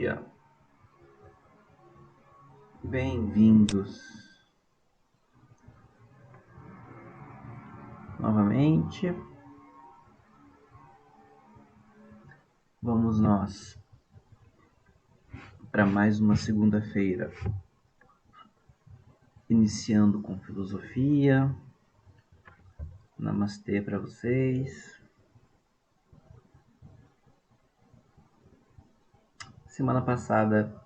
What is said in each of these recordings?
dia. Bem-vindos novamente. Vamos nós para mais uma segunda-feira, iniciando com filosofia. Namastê para vocês. Semana passada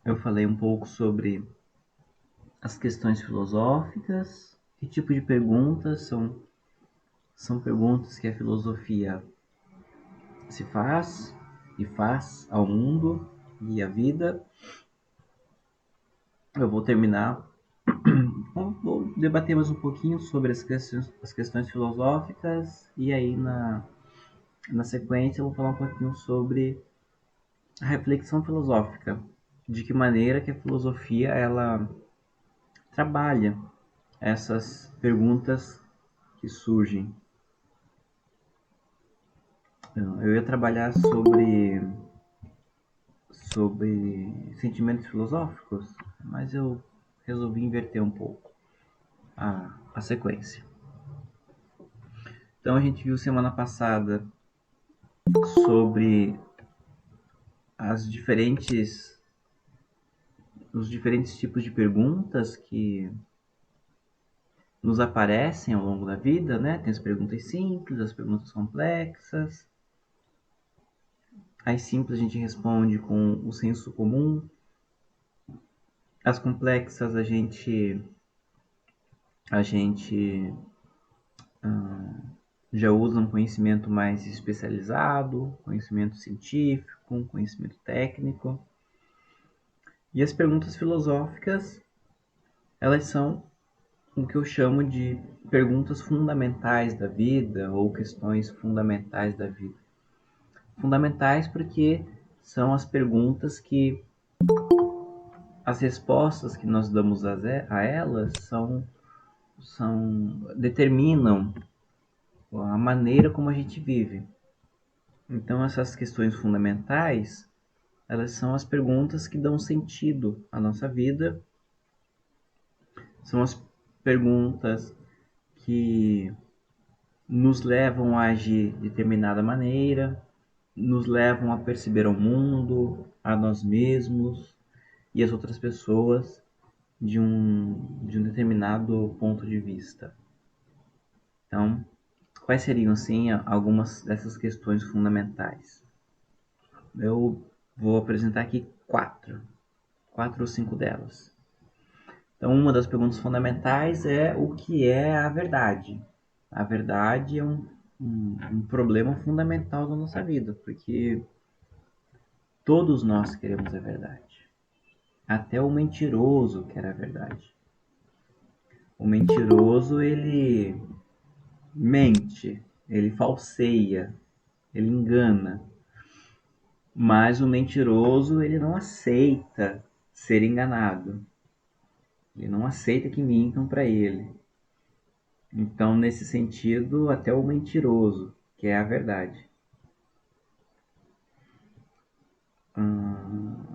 eu falei um pouco sobre as questões filosóficas, que tipo de perguntas são perguntas que a filosofia se faz e faz ao mundo e à vida. Eu vou terminar, vou debater mais um pouquinho sobre as questões filosóficas e aí na sequência eu vou falar um pouquinho sobre a reflexão filosófica, de que maneira que a filosofia ela trabalha essas perguntas que surgem. Eu ia trabalhar sobre sentimentos filosóficos, mas eu resolvi inverter um pouco a sequência. Então a gente viu semana passada sobre os diferentes tipos de perguntas que nos aparecem ao longo da vida, né? Tem as perguntas simples, as perguntas complexas. As simples a gente responde com o senso comum. As complexas a gente já usa um conhecimento mais especializado, conhecimento científico, conhecimento técnico. E as perguntas filosóficas, elas são o que eu chamo de perguntas fundamentais da vida ou questões fundamentais da vida. Fundamentais porque são as perguntas que as respostas que nós damos a elas determinam a maneira como a gente vive. Então essas questões fundamentais, elas são as perguntas que dão sentido à nossa vida, são as perguntas que nos levam a agir de determinada maneira, nos levam a perceber o mundo, a nós mesmos e as outras pessoas de um determinado ponto de vista. Então, quais seriam, assim, algumas dessas questões fundamentais? Eu vou apresentar aqui quatro ou cinco delas. Então, uma das perguntas fundamentais é o que é a verdade. A verdade é um problema fundamental da nossa vida, porque todos nós queremos a verdade. Até o mentiroso quer a verdade. O mentiroso, ele mente, ele falseia, ele engana. Mas o mentiroso, ele não aceita ser enganado. Ele não aceita que mintam para ele. Então, nesse sentido, até o mentiroso quer a verdade.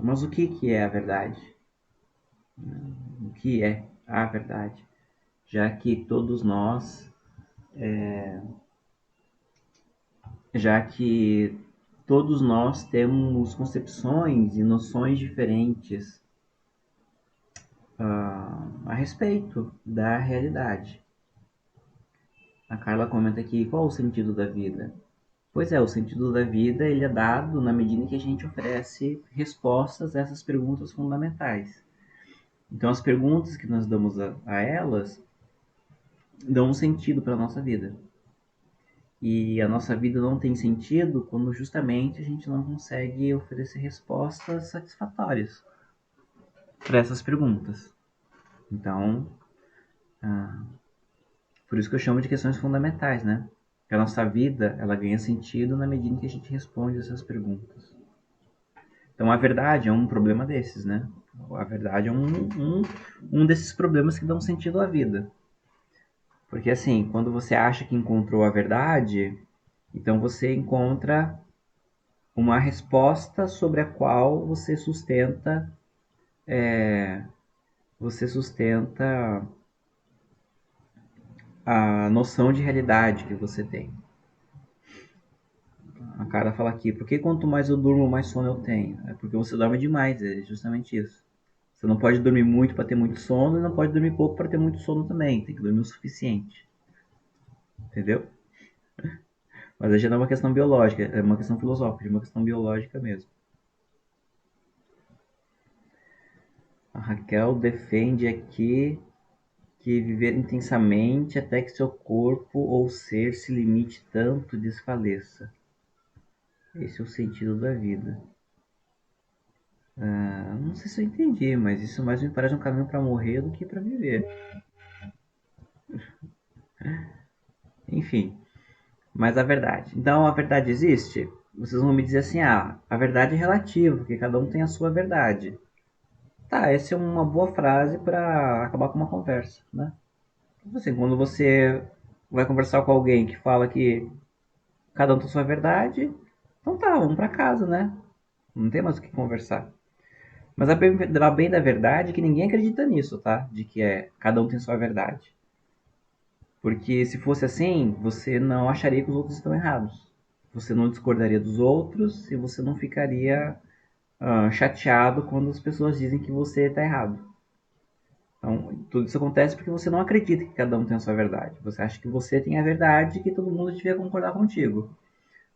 Mas o que é a verdade? O que é a verdade? Já que todos nós temos concepções e noções diferentes a respeito da realidade. A Carla comenta aqui, qual o sentido da vida? Pois é, o sentido da vida ele é dado na medida que a gente oferece respostas a essas perguntas fundamentais. Então, as perguntas que nós damos a elas dão um sentido para a nossa vida. E a nossa vida não tem sentido quando justamente a gente não consegue oferecer respostas satisfatórias para essas perguntas. Então, por isso que eu chamo de questões fundamentais, né? Porque a nossa vida ela ganha sentido na medida que a gente responde essas perguntas. Então, a verdade é um problema desses, né? A verdade é um desses problemas que dão sentido à vida. Porque, assim, quando você acha que encontrou a verdade, então você encontra uma resposta sobre a qual você sustenta a noção de realidade que você tem. A cara fala aqui, por que quanto mais eu durmo, mais sono eu tenho? É porque você dorme demais, é justamente isso. Você não pode dormir muito para ter muito sono e não pode dormir pouco para ter muito sono também. Tem que dormir o suficiente. Entendeu? Mas aí já não é uma questão biológica, é uma questão filosófica, é uma questão biológica mesmo. A Raquel defende aqui que viver intensamente até que seu corpo ou ser se limite tanto desfaleça. Esse é o sentido da vida. Não sei se eu entendi, mas isso mais me parece um caminho para morrer do que para viver. Enfim, mas a verdade. Então a verdade existe? Vocês vão me dizer assim, a verdade é relativa, porque cada um tem a sua verdade. Tá, essa é uma boa frase para acabar com uma conversa, né? Assim, quando você vai conversar com alguém que fala que cada um tem a sua verdade, então tá, vamos para casa, né? Não tem mais o que conversar. Mas a bem da verdade é que ninguém acredita nisso, tá? De que cada um tem sua verdade. Porque se fosse assim, você não acharia que os outros estão errados. Você não discordaria dos outros e você não ficaria chateado quando as pessoas dizem que você está errado. Então, tudo isso acontece porque você não acredita que cada um tem a sua verdade. Você acha que você tem a verdade e que todo mundo devia concordar contigo.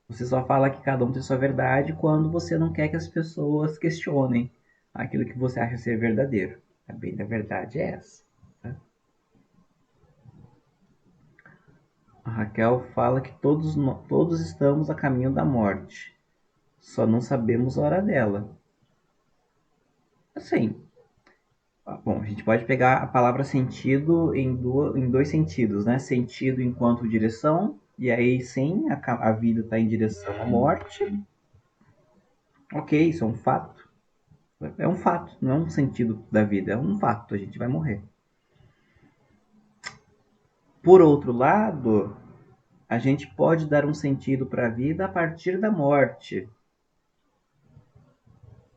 Você só fala que cada um tem a sua verdade quando você não quer que as pessoas questionem aquilo que você acha ser verdadeiro. A bem da verdade é essa. Tá? A Raquel fala que todos estamos a caminho da morte, só não sabemos a hora dela. Assim, bom, a gente pode pegar a palavra sentido em dois sentidos, né? Sentido enquanto direção, e aí sim, a vida está em direção à morte. Ok, isso é um fato. É um fato, não é um sentido da vida, é um fato, a gente vai morrer. Por outro lado, a gente pode dar um sentido para a vida a partir da morte.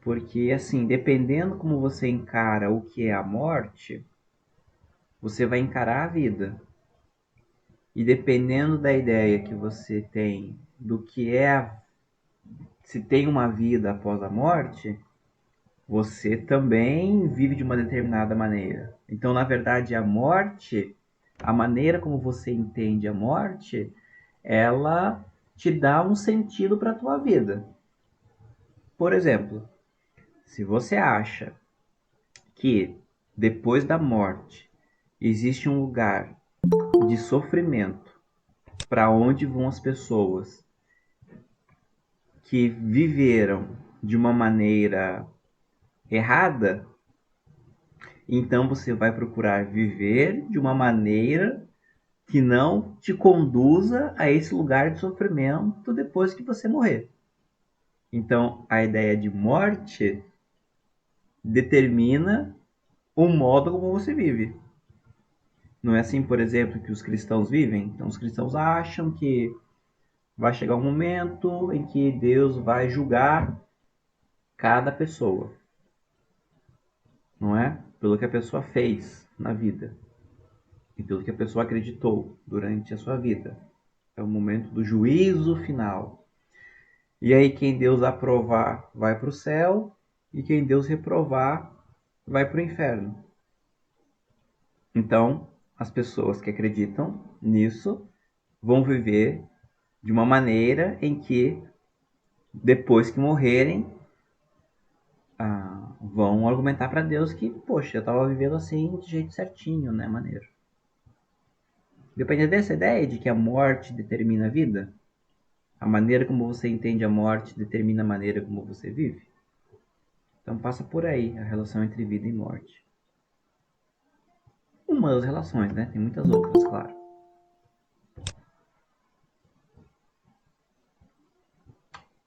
Porque, assim, dependendo como você encara o que é a morte, você vai encarar a vida. E dependendo da ideia que você tem do que se tem uma vida após a morte, você também vive de uma determinada maneira. Então, na verdade, a morte, a maneira como você entende a morte, ela te dá um sentido para a tua vida. Por exemplo, se você acha que depois da morte existe um lugar de sofrimento para onde vão as pessoas que viveram de uma maneira errada, então você vai procurar viver de uma maneira que não te conduza a esse lugar de sofrimento depois que você morrer. Então, a ideia de morte determina o modo como você vive. Não é assim, por exemplo, que os cristãos vivem? Então, os cristãos acham que vai chegar um momento em que Deus vai julgar cada pessoa, não é? Pelo que a pessoa fez na vida e pelo que a pessoa acreditou durante a sua vida. É o momento do juízo final. E aí quem Deus aprovar vai para o céu e quem Deus reprovar vai para o inferno. Então, as pessoas que acreditam nisso vão viver de uma maneira em que depois que morrerem vão argumentar para Deus que, poxa, eu estava vivendo assim de jeito certinho, né, maneiro. Depende dessa ideia de que a morte determina a vida, a maneira como você entende a morte determina a maneira como você vive. Então passa por aí a relação entre vida e morte. Uma das relações, né? Tem muitas outras, claro.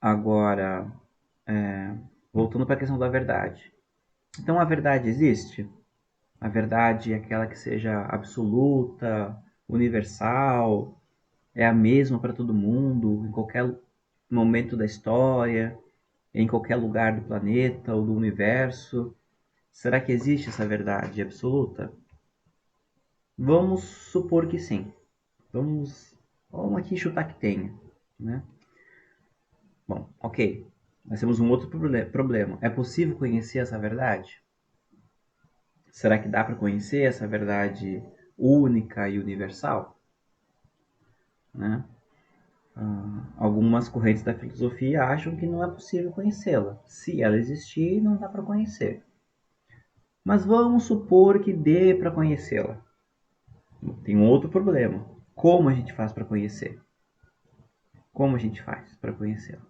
Agora, voltando para a questão da verdade. Então a verdade existe? A verdade é aquela que seja absoluta, universal, é a mesma para todo mundo, momento da história, em qualquer lugar do planeta ou do universo? Será que existe essa verdade absoluta? Vamos supor que sim. Vamos aqui chutar que tenha, né? Bom, ok. Nós temos um outro problema. É possível conhecer essa verdade? Será que dá para conhecer essa verdade única e universal? Né? Algumas correntes da filosofia acham que não é possível conhecê-la. Se ela existir, não dá para conhecer. Mas vamos supor que dê para conhecê-la. Tem um outro problema. Como a gente faz para conhecer? Como a gente faz para conhecê-la?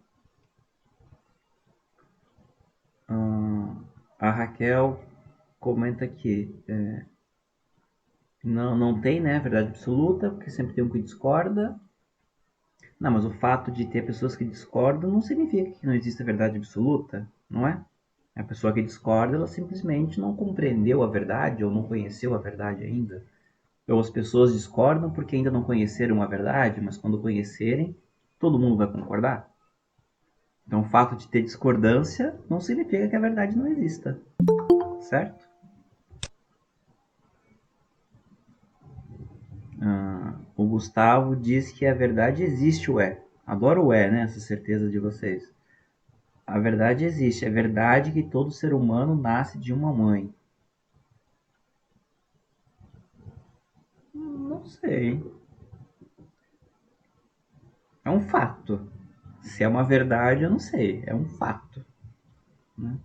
A Raquel comenta que não tem, né, verdade absoluta, porque sempre tem um que discorda. Não, mas o fato de ter pessoas que discordam não significa que não exista verdade absoluta, não é? A pessoa que discorda, ela simplesmente não compreendeu a verdade ou não conheceu a verdade ainda. Ou as pessoas discordam porque ainda não conheceram a verdade, mas quando conhecerem, todo mundo vai concordar. Então, o fato de ter discordância não significa que a verdade não exista, certo? O Gustavo diz que a verdade existe, o é. Adoro o é, né? Essa certeza de vocês. A verdade existe. É verdade que todo ser humano nasce de uma mãe. Não sei. É um fato. Se é uma verdade, eu não sei. É um fato. Né?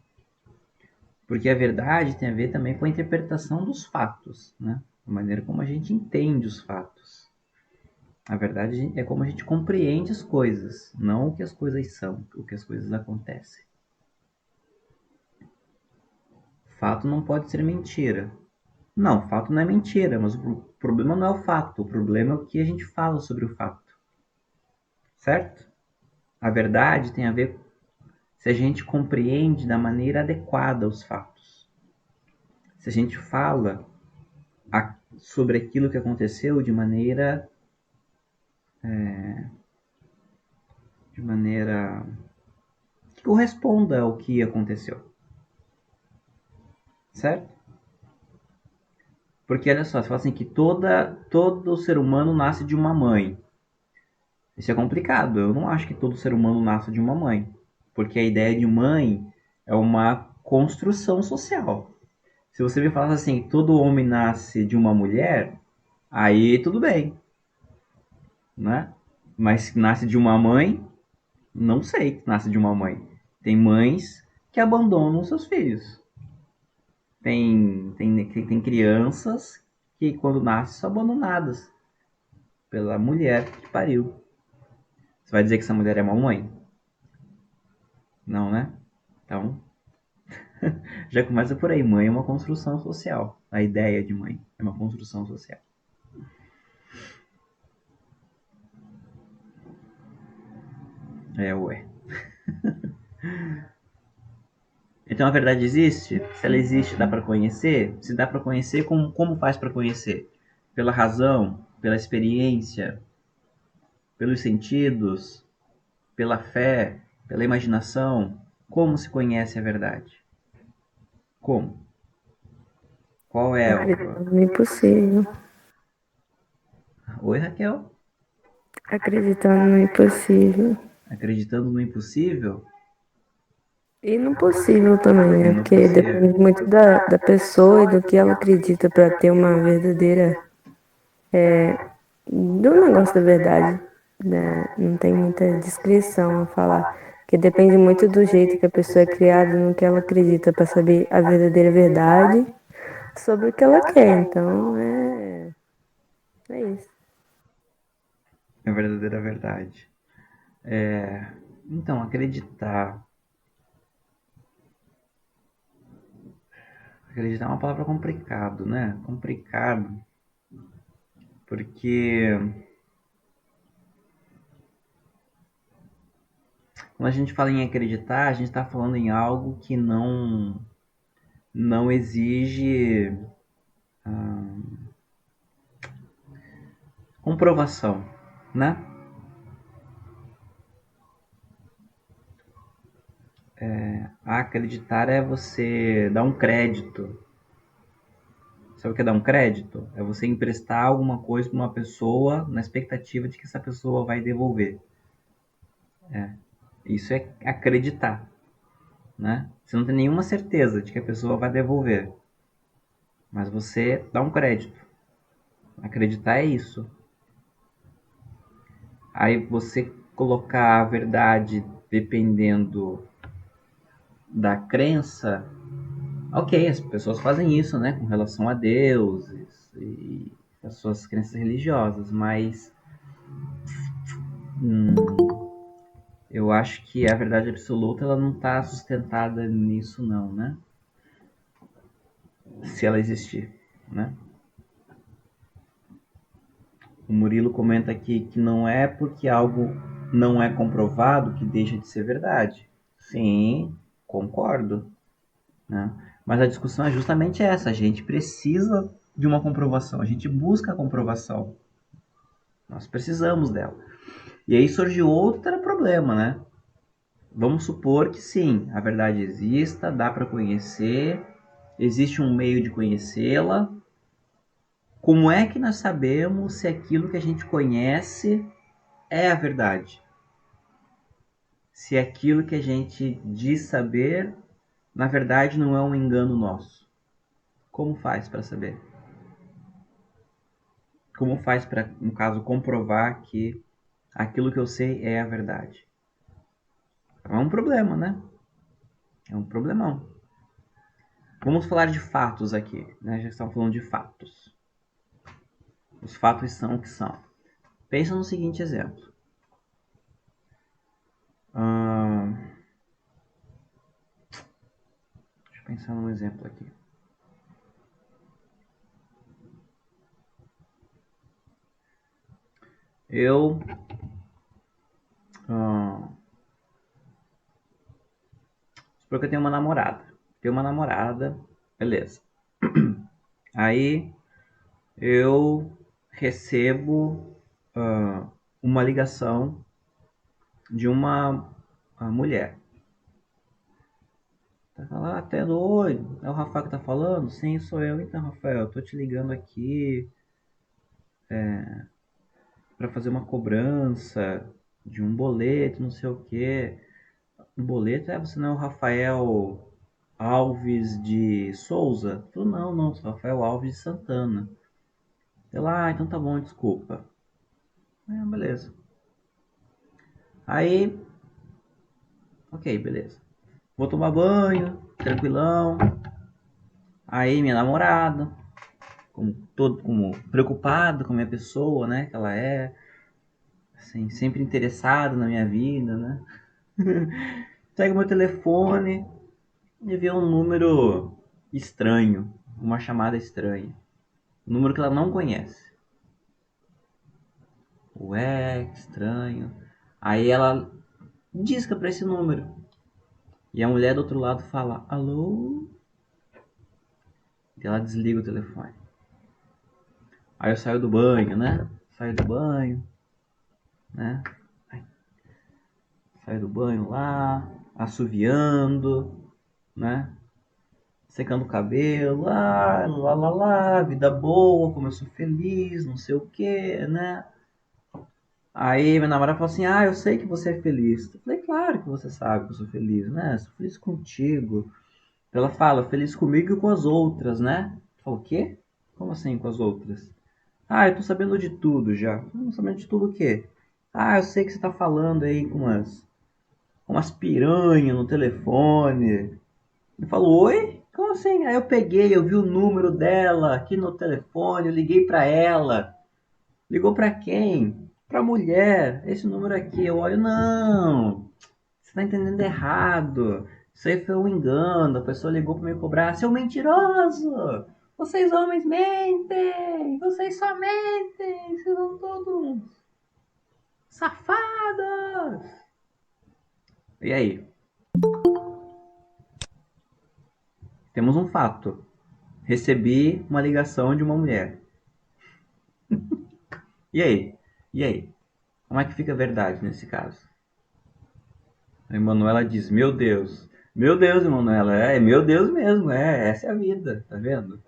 Porque a verdade tem a ver também com a interpretação dos fatos. Né? A maneira como a gente entende os fatos. A verdade é como a gente compreende as coisas, não o que as coisas são, o que as coisas acontecem. Fato não pode ser mentira. Não, fato não é mentira, mas o problema não é o fato, o problema é o que a gente fala sobre o fato, certo? A verdade tem a ver se a gente compreende da maneira adequada os fatos. Se a gente fala sobre aquilo que aconteceu de maneira que corresponda ao que aconteceu, certo? Porque olha só, você fala assim que todo ser humano nasce de uma mãe. Isso é complicado. Eu não acho que todo ser humano nasce de uma mãe. Porque a ideia de mãe é uma construção social. Se você me falasse assim, todo homem nasce de uma mulher, aí tudo bem, né? Mas nasce de uma mãe, não sei que nasce de uma mãe. Tem mães que abandonam seus filhos. Tem crianças que quando nascem são abandonadas pela mulher que pariu. Você vai dizer que essa mulher é uma mãe? Não, né? Então, já começa por aí. Mãe é uma construção social. A ideia de mãe é uma construção social. É, ué. Então a verdade existe? Se ela existe, dá para conhecer? Se dá para conhecer, como faz para conhecer? Pela razão, pela experiência, pelos sentidos, pela fé, pela imaginação? Como se conhece a verdade? Como? Qual é o... Acreditando no impossível. Oi, Raquel? Acreditando no impossível. Acreditando no impossível E no possível também, e né? no Porque possível. depende muito da pessoa e do que ela acredita para ter uma verdadeira. Do negócio da verdade, né? Não tem muita descrição a falar. Porque depende muito do jeito que a pessoa é criada, no que ela acredita, para saber a verdadeira verdade sobre o que ela quer. Então, é isso. A verdadeira verdade. Então, acreditar. Acreditar é uma palavra complicado, né? Complicado. Porque quando a gente fala em acreditar, a gente está falando em algo que não exige comprovação, né? Acreditar é você dar um crédito. Sabe o que é dar um crédito? É você emprestar alguma coisa para uma pessoa na expectativa de que essa pessoa vai devolver. Isso é acreditar, né? Você não tem nenhuma certeza de que a pessoa vai devolver, mas você dá um crédito. Acreditar é isso. Aí você colocar a verdade dependendo da crença, ok, as pessoas fazem isso, né, com relação a deuses e as suas crenças religiosas, mas eu acho que a verdade absoluta ela não está sustentada nisso não, né? Se ela existir, né? O Murilo comenta aqui que não é porque algo não é comprovado que deixa de ser verdade. Sim, concordo, né? Mas a discussão é justamente essa. A gente precisa de uma comprovação. A gente busca a comprovação. Nós precisamos dela. E aí surge outro problema, né? Vamos supor que sim, a verdade exista, dá para conhecer, existe um meio de conhecê-la. Como é que nós sabemos se aquilo que a gente conhece é a verdade? Se aquilo que a gente diz saber, na verdade, não é um engano nosso. Como faz para saber? Como faz para, no caso, comprovar que aquilo que eu sei é a verdade? É um problema, né? É um problemão. Vamos falar de fatos aqui, né? Já estamos falando de fatos. Os fatos são o que são. Pensa no seguinte exemplo. Deixa eu pensar num exemplo aqui. Eu Supor que eu tenho uma namorada. Tenho uma namorada, beleza. Aí eu recebo uma ligação de uma mulher. Tá falando, até doido. É o Rafael que tá falando? Sim, sou eu. Então, Rafael, eu tô te ligando aqui para fazer uma cobrança de um boleto, não sei o quê. Um boleto? Você não é o Rafael Alves de Souza? Eu falei, não, sou Rafael Alves de Santana. Ela, então tá bom, desculpa. Beleza. Aí, ok, beleza. Vou tomar banho, tranquilão. Aí minha namorada, como preocupada com a minha pessoa, né? Que ela é, assim, sempre interessada na minha vida, né? Pega meu telefone e vê um número estranho, uma chamada estranha. Um número que ela não conhece. Ué, que estranho. Aí ela disca pra esse número. E a mulher do outro lado fala, alô? E ela desliga o telefone. Aí eu saio do banho, né? Saio do banho, né? Saio do banho lá, assoviando, né? Secando o cabelo, lá, vida boa, como eu sou feliz, não sei o que, né? Aí minha namorada falou assim, eu sei que você é feliz. Eu falei, claro que você sabe que eu sou feliz, né? Sou feliz contigo. Ela fala, feliz comigo e com as outras, né? Eu falo, o quê? Como assim com as outras? Eu tô sabendo de tudo já. Não sabendo de tudo o quê? Eu sei que você tá falando aí com umas piranhas no telefone. Ele falou, oi? Como assim? Aí eu peguei, eu vi o número dela aqui no telefone, eu liguei pra ela. Ligou pra quem? Pra mulher. Esse número aqui, eu olho, não. Você tá entendendo errado. Isso aí foi um engano. A pessoa ligou pra me cobrar. Seu mentiroso! Vocês homens mentem! Vocês só mentem! Vocês são todos safados! E aí? Temos um fato. Recebi uma ligação de uma mulher. E aí? E aí? Como é que fica a verdade nesse caso? A Emanuela diz, meu Deus, Meu Deus, Emanuela, meu Deus mesmo, essa é a vida, tá vendo?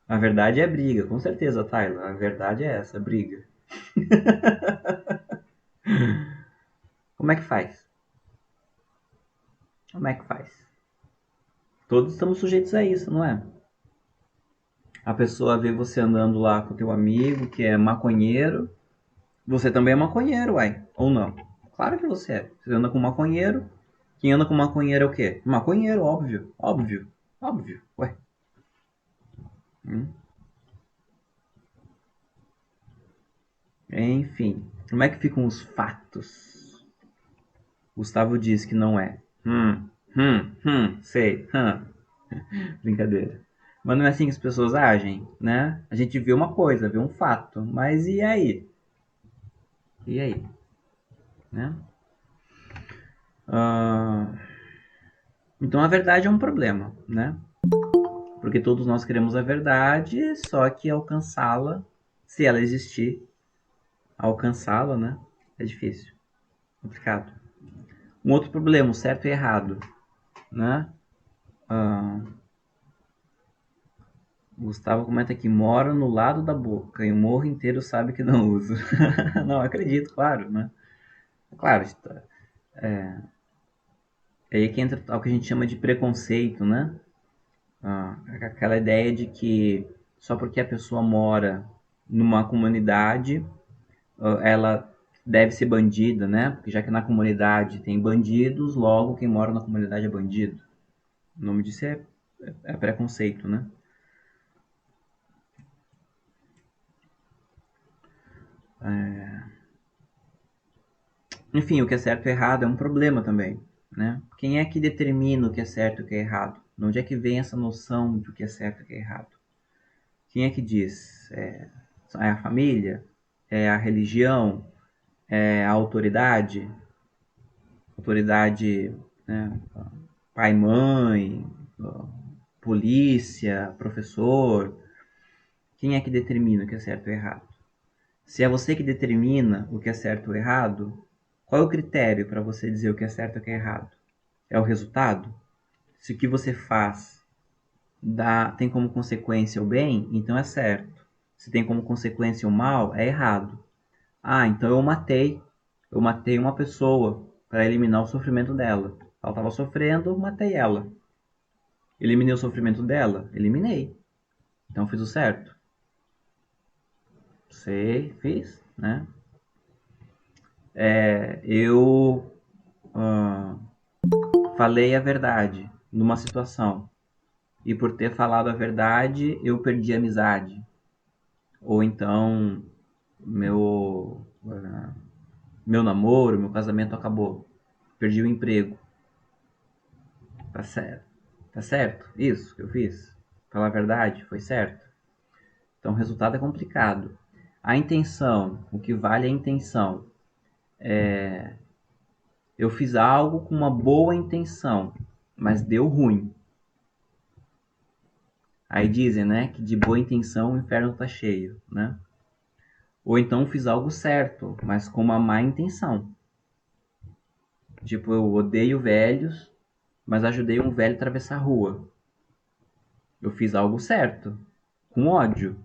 A verdade é briga, com certeza, Tyler. A verdade é essa, briga. Como é que faz? Como é que faz? Todos estamos sujeitos a isso, não é? A pessoa vê você andando lá com o teu amigo que é maconheiro. Você também é maconheiro, uai. Ou não? Claro que você é. Você anda com maconheiro. Quem anda com maconheiro é o quê? Maconheiro, óbvio. Óbvio. Óbvio. Ué. Hum. Enfim. Como é que ficam os fatos? Gustavo diz que não é. Sei. Brincadeira. Mas não é assim que as pessoas agem, né? A gente vê uma coisa, vê um fato. Mas e aí? E aí? Né? Ah, então a verdade é um problema, né? Porque todos nós queremos a verdade, só que alcançá-la, se ela existir, alcançá-la, né? É difícil, complicado. Um outro problema, o certo e errado, né? Ah, Gustavo comenta que mora no lado da boca e o morro inteiro sabe que não usa. Não, acredito, claro, né? Claro, é aí que entra o que a gente chama de preconceito, né? Aquela ideia de que só porque a pessoa mora numa comunidade, ela deve ser bandida, né? Porque já que na comunidade tem bandidos, logo quem mora na comunidade é bandido. O nome disso é preconceito, né? Enfim, o que é certo e errado é um problema também, né? Quem é que determina o que é certo e o que é errado? De onde é que vem essa noção de o que é certo e o que é errado? Quem é que diz? É a família? É a religião? É a autoridade? Autoridade, né? Pai, mãe, polícia, professor. Quem é que determina o que é certo ou errado? Se é você que determina o que é certo ou errado, qual é o critério para você dizer o que é certo ou o que é errado? É o resultado? Se o que você faz tem como consequência o bem, então é certo. Se tem como consequência o mal, é errado. Ah, então eu matei. Eu matei uma pessoa para eliminar o sofrimento dela. Ela estava sofrendo, matei ela. Eliminei o sofrimento dela? Eliminei. Então fiz o certo. Sei, fiz, né? Eu ah, falei a verdade numa situação. E por ter falado a verdade, eu perdi a amizade. Ou então, meu namoro, meu casamento acabou. Perdi o emprego. Tá certo. Tá certo? Isso que eu fiz. Falar a verdade, foi certo. Então o resultado é complicado. A intenção, o que vale é a intenção. Eu fiz algo com uma boa intenção, mas deu ruim. Aí dizem, né, que de boa intenção o inferno tá cheio, né? Ou então fiz algo certo, mas com uma má intenção. Tipo, eu odeio velhos, mas ajudei um velho a atravessar a rua. Eu fiz algo certo, com ódio,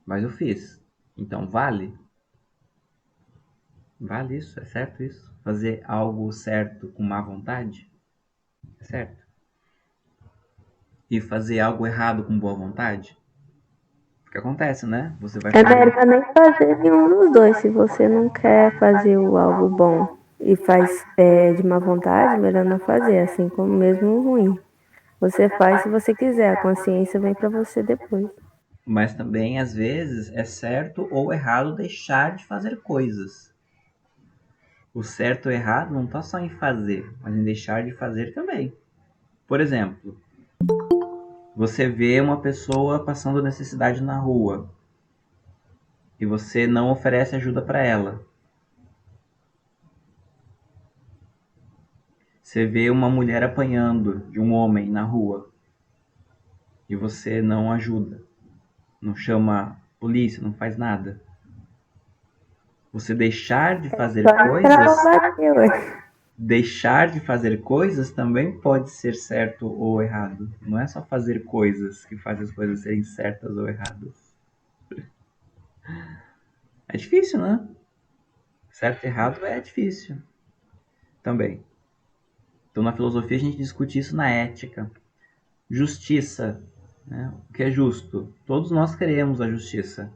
mas eu fiz. Então vale? Vale isso? É certo isso? Fazer algo certo com má vontade? É certo? E fazer algo errado com boa vontade? Porque acontece, né? Você vai É fazer. melhor nem fazer nenhum dos dois. Se você não quer fazer algo bom e faz de má vontade, melhor não fazer, assim como mesmo o ruim. Você faz se você quiser, a consciência vem pra você depois. Mas também, às vezes, é certo ou errado deixar de fazer coisas. O certo ou errado não está só em fazer, mas em deixar de fazer também. Por exemplo, você vê uma pessoa passando necessidade na rua e você não oferece ajuda para ela. Você vê uma mulher apanhando de um homem na rua e você não ajuda, não chama polícia, não faz nada. Você deixar de fazer Só entrar coisas pra bater, ué. deixar de fazer coisas também pode ser certo ou errado. Não é só fazer coisas que faz as coisas serem certas ou erradas. É difícil, né? Certo e errado é difícil também. Então, na filosofia, a gente discute isso na ética. Justiça, né? O que é justo? Todos nós queremos a justiça.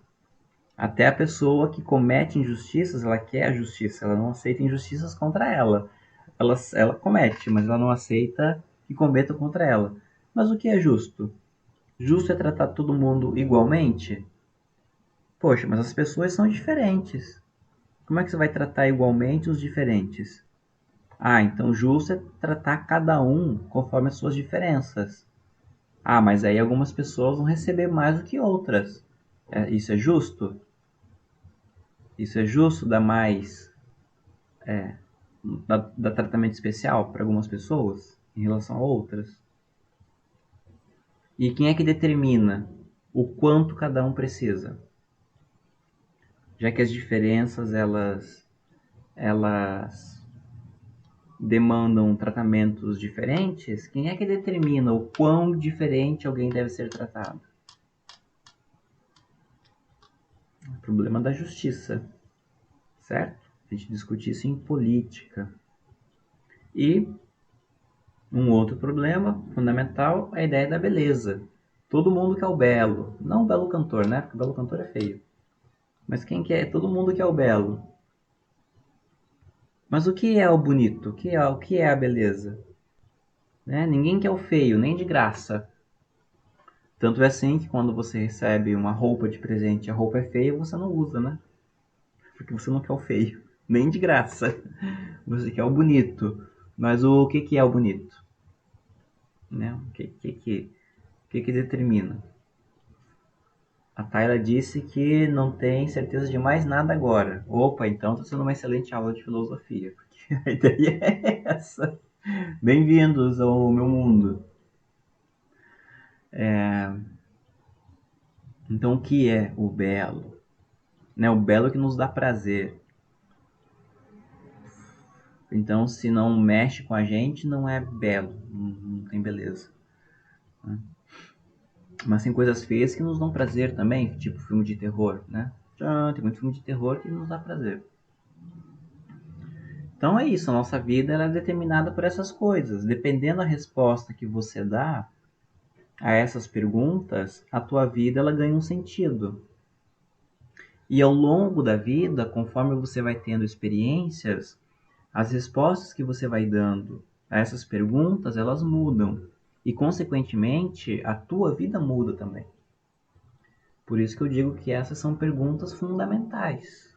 Até a pessoa que comete injustiças, ela quer a justiça, ela não aceita injustiças contra ela. Ela comete, mas ela não aceita que cometam contra ela. Mas o que é justo? Justo é tratar todo mundo igualmente? Poxa, mas as pessoas são diferentes. Como é que você vai tratar igualmente os diferentes? Ah, então justo é tratar cada um conforme as suas diferenças. Ah, mas aí algumas pessoas vão receber mais do que outras. Isso é justo? Isso é justo dar mais, dar tratamento especial para algumas pessoas em relação a outras? E quem é que determina o quanto cada um precisa? Já que as diferenças elas demandam tratamentos diferentes, quem é que determina o quão diferente alguém deve ser tratado? O problema da justiça, certo? A gente discute isso em política. E um outro problema fundamental é a ideia da beleza. Todo mundo quer o belo. Não o belo cantor, né? Porque o belo cantor é feio. Mas quem quer? Todo mundo quer o belo. Mas o que é o bonito? O que é a beleza? Né? Ninguém quer o feio, nem de graça. Tanto é assim que quando você recebe uma roupa de presente e a roupa é feia, você não usa, né? Porque você não quer o feio, nem de graça. Você quer o bonito. Mas o que é o bonito? Né? O que determina? A Tayla disse que não tem certeza de mais nada agora. Opa, então está sendo uma excelente aula de filosofia. Porque a ideia é essa. Bem-vindos ao meu mundo. Então, o que é o belo? Né? O belo que nos dá prazer. Então, se não mexe com a gente, não é belo, não tem beleza. Mas tem coisas feias que nos dão prazer também, tipo filme de terror, né? Tem muito filme de terror que nos dá prazer. Então é isso, a nossa vida ela é determinada por essas coisas. Dependendo da resposta que você dá a essas perguntas, a tua vida ela ganha um sentido. E ao longo da vida, conforme você vai tendo experiências, as respostas que você vai dando a essas perguntas, elas mudam. E, consequentemente, a tua vida muda também. Por isso que eu digo que essas são perguntas fundamentais.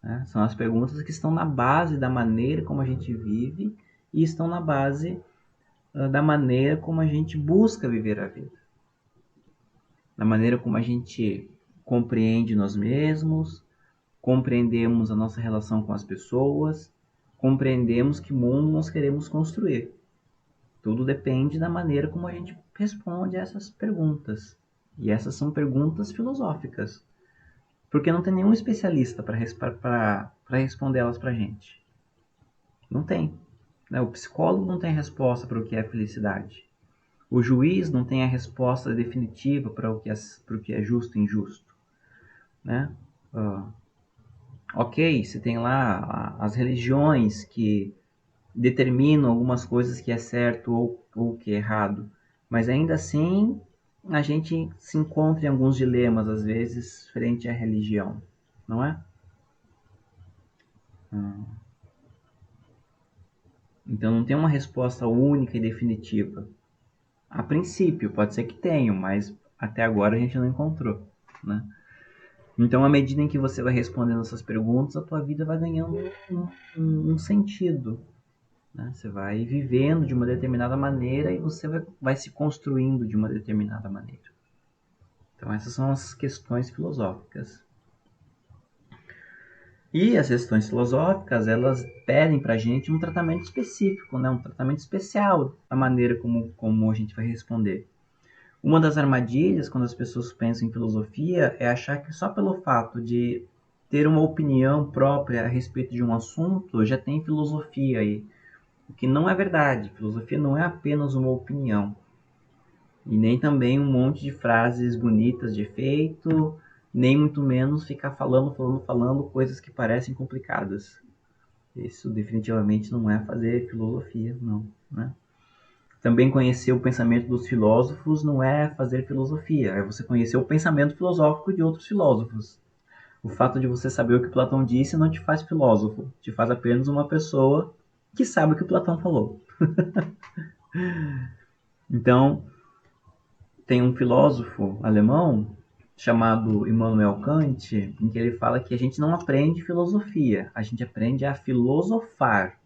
Né? São as perguntas que estão na base da maneira como a gente vive e estão na base da maneira como a gente busca viver a vida. Da maneira como a gente compreende nós mesmos, compreendemos a nossa relação com as pessoas, compreendemos que mundo nós queremos construir. Tudo depende da maneira como a gente responde a essas perguntas. E essas são perguntas filosóficas. Porque não tem nenhum especialista para responder elas para a gente. Não tem. Né? O psicólogo não tem resposta para o que é felicidade. O juiz não tem a resposta definitiva para o que é justo e injusto. Né? Ok, você tem lá as religiões que determinam algumas coisas que é certo ou que é errado. Mas ainda assim, a gente se encontra em alguns dilemas, às vezes, frente à religião. Não é? Então não tem uma resposta única e definitiva. A princípio, pode ser que tenha, mas até agora a gente não encontrou, né? Então, à medida em que você vai respondendo essas perguntas, a tua vida vai ganhando um sentido, né? Você vai vivendo de uma determinada maneira e você vai se construindo de uma determinada maneira. Então, essas são as questões filosóficas. E as questões filosóficas, elas pedem para a gente um tratamento específico, né? Um tratamento especial da maneira como a gente vai responder. Uma das armadilhas, quando as pessoas pensam em filosofia, é achar que só pelo fato de ter uma opinião própria a respeito de um assunto, já tem filosofia aí. O que não é verdade. Filosofia não é apenas uma opinião. E nem também um monte de frases bonitas de efeito, nem muito menos ficar falando coisas que parecem complicadas. Isso definitivamente não é fazer filosofia, não, né? Também conhecer o pensamento dos filósofos não é fazer filosofia, é você conhecer o pensamento filosófico de outros filósofos. O fato de você saber o que Platão disse não te faz filósofo, te faz apenas uma pessoa que sabe o que Platão falou. Então, tem um filósofo alemão chamado Immanuel Kant, em que ele fala que a gente não aprende filosofia, a gente aprende a filosofar.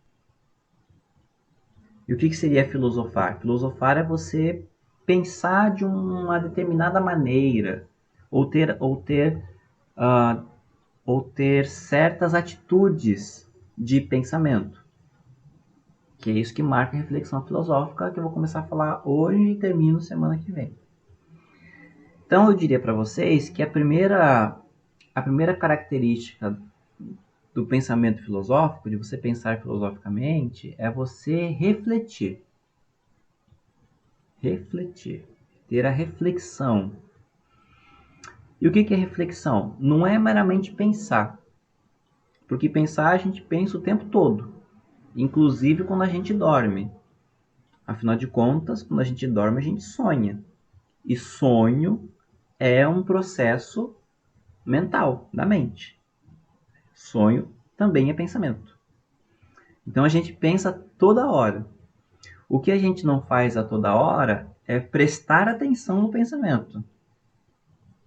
E o que seria filosofar? Filosofar é você pensar de uma determinada maneira, ou uh, ou ter certas atitudes de pensamento. Que é isso que marca a reflexão filosófica, que eu vou começar a falar hoje e termino semana que vem. Então eu diria para vocês que a primeira característica do pensamento filosófico, de você pensar filosoficamente, é você refletir. Refletir. Ter a reflexão. E o que é reflexão? Não é meramente pensar. Porque pensar a gente pensa o tempo todo. Inclusive quando a gente dorme. Afinal de contas, quando a gente dorme, a gente sonha. E sonho é um processo mental, da mente. Sonho também é pensamento. Então a gente pensa toda hora. O que a gente não faz a toda hora é prestar atenção no pensamento.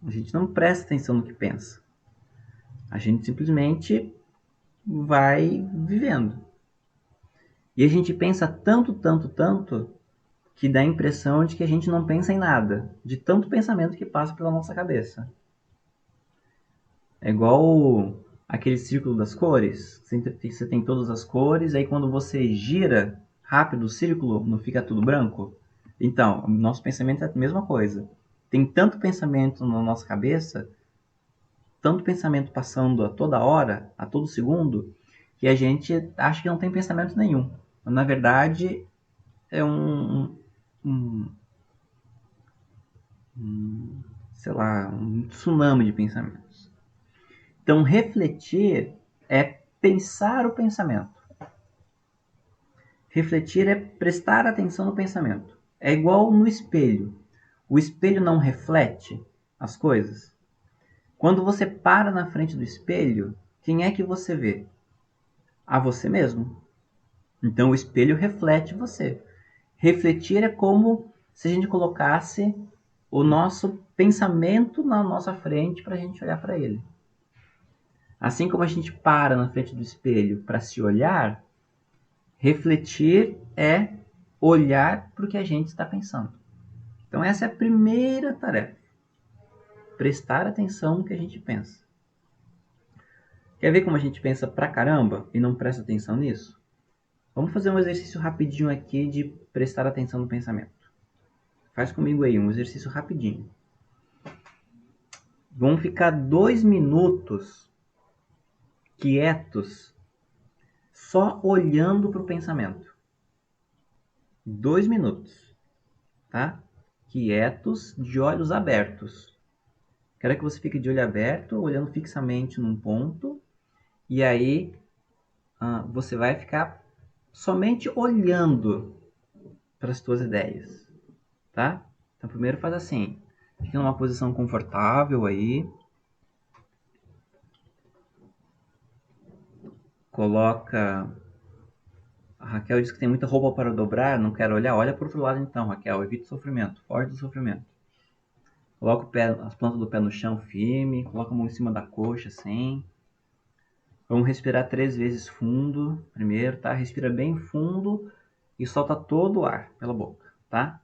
A gente não presta atenção no que pensa. A gente simplesmente vai vivendo. E a gente pensa tanto, que dá a impressão de que a gente não pensa em nada, de tanto pensamento que passa pela nossa cabeça. É igual aquele círculo das cores. Você tem todas as cores, aí quando você gira rápido o círculo, não fica tudo branco? Então, o nosso pensamento é a mesma coisa. Tem tanto pensamento na nossa cabeça, tanto pensamento passando a toda hora, a todo segundo, que a gente acha que não tem pensamento nenhum. Mas, na verdade, é sei lá, um tsunami de pensamentos. Então, refletir é pensar o pensamento. Refletir é prestar atenção no pensamento. É igual no espelho. O espelho não reflete as coisas. Quando você para na frente do espelho, quem é que você vê? A você mesmo. Então o espelho reflete você. Refletir é como se a gente colocasse o nosso pensamento na nossa frente para a gente olhar para ele. Assim como a gente para na frente do espelho para se olhar, refletir é olhar para o que a gente está pensando. Então essa é a primeira tarefa. Prestar atenção no que a gente pensa. Quer ver como a gente pensa pra caramba e não presta atenção nisso? Vamos fazer um exercício rapidinho aqui de prestar atenção no pensamento. Faz comigo aí um exercício rapidinho. Vamos ficar 2 minutos quietos, só olhando para o pensamento. 2 minutos, tá? Quietos, de olhos abertos. Quero que você fique de olho aberto, olhando fixamente num ponto, e aí você vai ficar somente olhando para as tuas ideias, tá? Então primeiro faz assim, fica numa posição confortável aí, coloca... A Raquel diz que tem muita roupa para dobrar, não quero olhar, olha para o outro lado então, Raquel, evita o sofrimento, foge do sofrimento. Coloca o pé, as plantas do pé no chão firme, coloca a mão em cima da coxa assim. Vamos respirar 3 vezes fundo, primeiro, tá? Respira bem fundo e solta todo o ar pela boca, tá?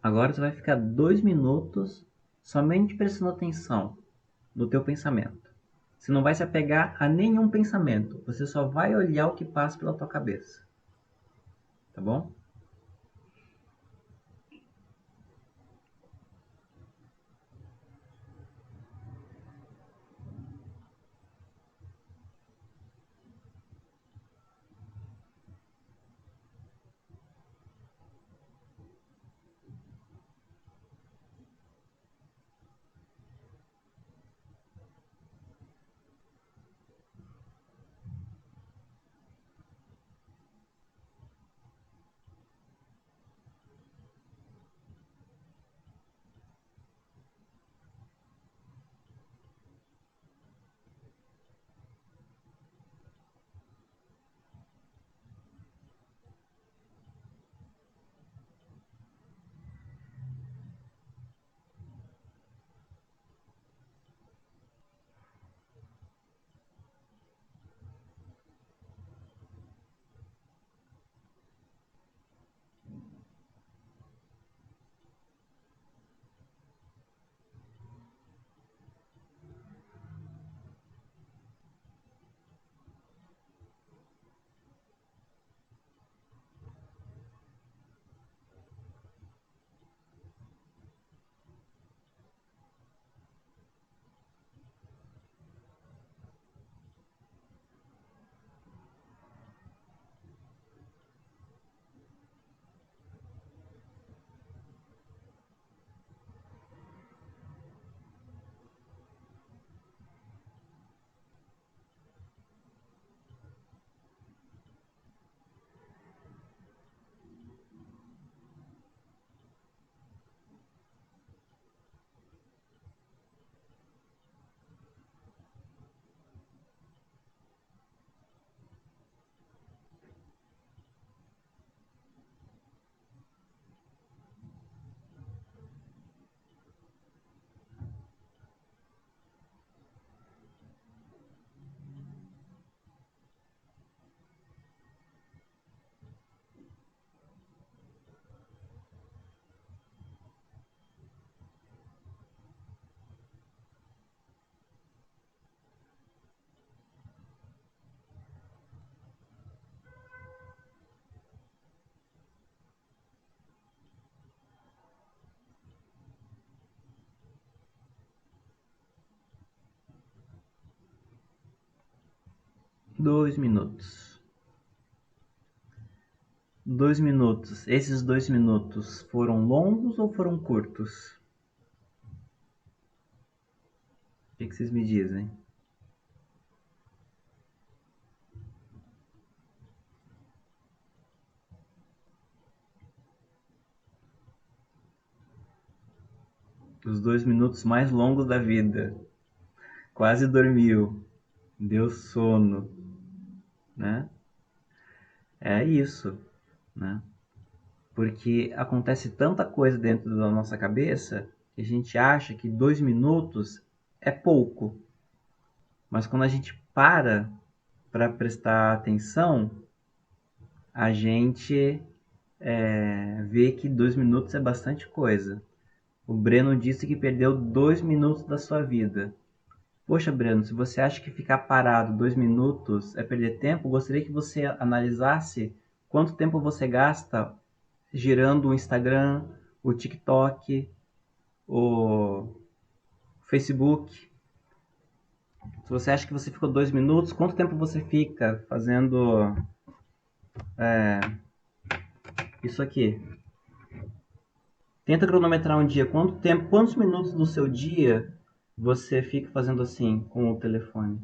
Agora você vai ficar 2 minutos somente prestando atenção no teu pensamento. Você não vai se apegar a nenhum pensamento. Você só vai olhar o que passa pela tua cabeça. Tá bom? Dois minutos. 2 minutos. Esses 2 minutos foram longos ou foram curtos? O que vocês me dizem? Os 2 minutos mais longos da vida. Quase dormiu. Deu sono, né? É isso, né? Porque acontece tanta coisa dentro da nossa cabeça que a gente acha que 2 minutos é pouco. Mas quando a gente para prestar atenção, a gente vê que 2 minutos é bastante coisa. O Breno disse que perdeu 2 minutos da sua vida. Poxa, Breno, se você acha que ficar parado 2 minutos é perder tempo, gostaria que você analisasse quanto tempo você gasta girando o Instagram, o TikTok, o Facebook. Se você acha que você ficou 2 minutos, quanto tempo você fica fazendo isso aqui? Tenta cronometrar um dia. Quanto tempo, quantos minutos do seu dia você fica fazendo assim com o telefone?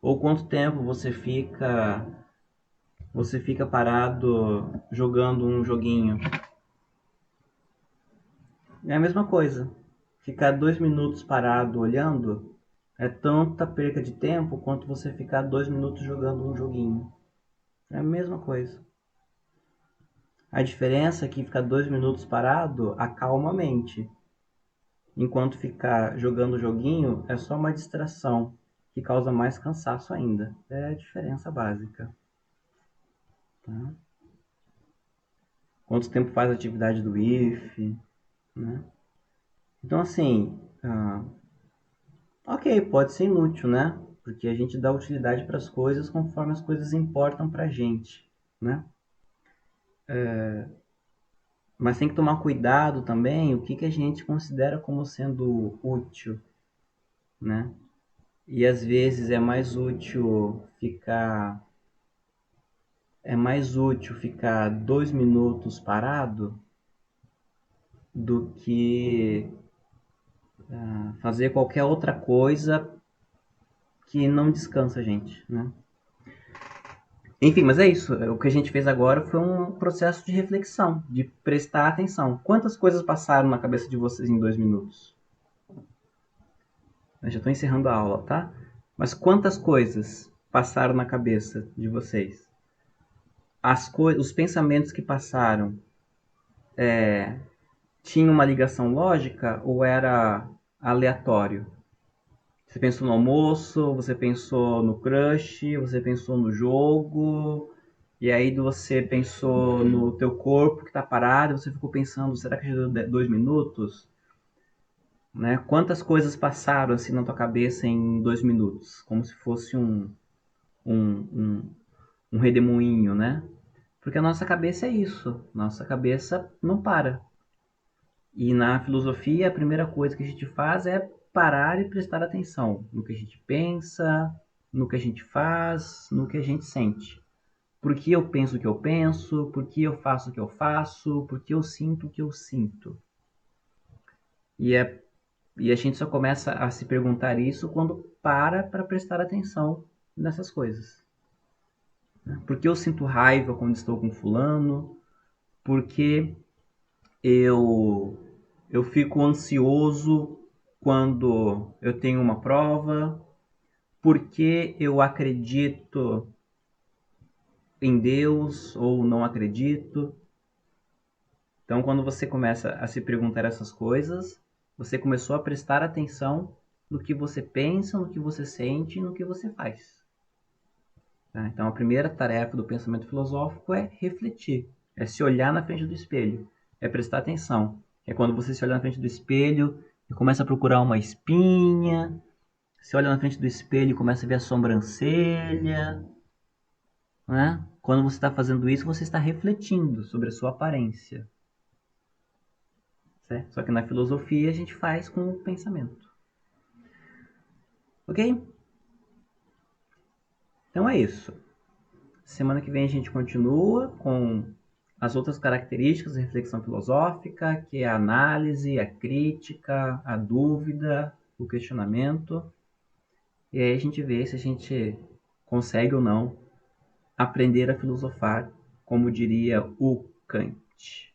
Ou quanto tempo você fica parado jogando um joguinho? É a mesma coisa. Ficar 2 minutos parado olhando é tanta perca de tempo quanto você ficar 2 minutos jogando um joguinho. É a mesma coisa. A diferença é que ficar 2 minutos parado acalma a mente, enquanto ficar jogando o joguinho é só uma distração que causa mais cansaço ainda. É a diferença básica. Tá? Quanto tempo faz a atividade do if, né? Então, assim, ok, pode ser inútil, né? Porque a gente dá utilidade para as coisas conforme as coisas importam para a gente, né? Mas tem que tomar cuidado também o que a gente considera como sendo útil, né? E às vezes é mais útil ficar 2 minutos parado do que fazer qualquer outra coisa que não descansa a gente, né? Enfim, mas é isso. O que a gente fez agora foi um processo de reflexão, de prestar atenção. Quantas coisas passaram na cabeça de vocês em 2 minutos? Eu já estou encerrando a aula, tá? Mas quantas coisas passaram na cabeça de vocês? Os pensamentos que passaram tinham uma ligação lógica ou era aleatório? Você pensou no almoço, você pensou no crush, você pensou no jogo, e aí você pensou no teu corpo que está parado, você ficou pensando, será que já deu 2 minutos? Né? Quantas coisas passaram assim na tua cabeça em 2 minutos? Como se fosse um, um redemoinho, né? Porque a nossa cabeça é isso, nossa cabeça não para. E na filosofia, a primeira coisa que a gente faz é parar e prestar atenção no que a gente pensa, no que a gente faz, no que a gente sente. Por que eu penso o que eu penso? Por que eu faço o que eu faço? Por que eu sinto o que eu sinto? E, é, e a gente só começa a se perguntar isso quando para prestar atenção nessas coisas. Por que eu sinto raiva quando estou com fulano? Por que eu eu fico ansioso quando eu tenho uma prova, porque eu acredito em Deus ou não acredito. Então, quando você começa a se perguntar essas coisas, você começou a prestar atenção no que você pensa, no que você sente e no que você faz. Tá? Então, a primeira tarefa do pensamento filosófico é refletir, é se olhar na frente do espelho, é prestar atenção. É quando você se olha na frente do espelho e começa a procurar uma espinha, você olha na frente do espelho e começa a ver a sobrancelha, né? Quando você está fazendo isso, você está refletindo sobre a sua aparência. Certo? Só que na filosofia a gente faz com o pensamento. Ok? Então é isso. Semana que vem a gente continua com as outras características da reflexão filosófica, que é a análise, a crítica, a dúvida, o questionamento. E aí a gente vê se a gente consegue ou não aprender a filosofar, como diria o Kant.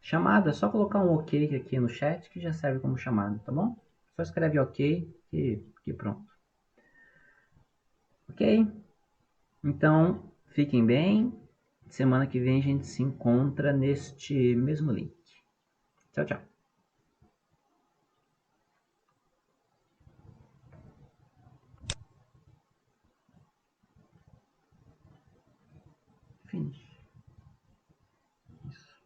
Chamada, é só colocar um ok aqui no chat que já serve como chamada, tá bom? Só escreve ok que pronto. Ok? Então, fiquem bem. Semana que vem a gente se encontra neste mesmo link. Tchau, tchau. Finish. Isso.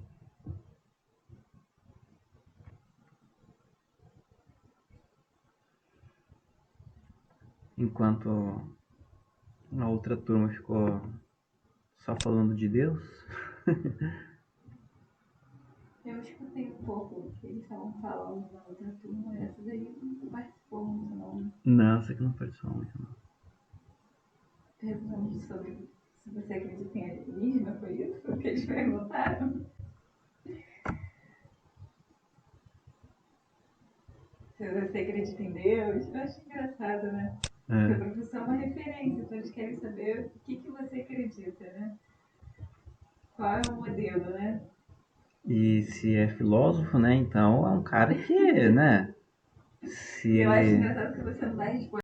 Enquanto a outra turma ficou só falando de Deus. Eu escutei um pouco que eles estavam falando na outra turma, essa daí não participou muito, não. Não, você que não participou muito, não. Perguntando sobre se você acredita em alienígena, foi isso que eles perguntaram? Se você acredita em Deus? Eu acho engraçado, né? Porque o professor é uma referência, então eles querem saber o que você acredita, né? Qual é o modelo, né? E se é filósofo, né? Então é um cara que, né? Se Eu acho ele engraçado que você não dá resposta.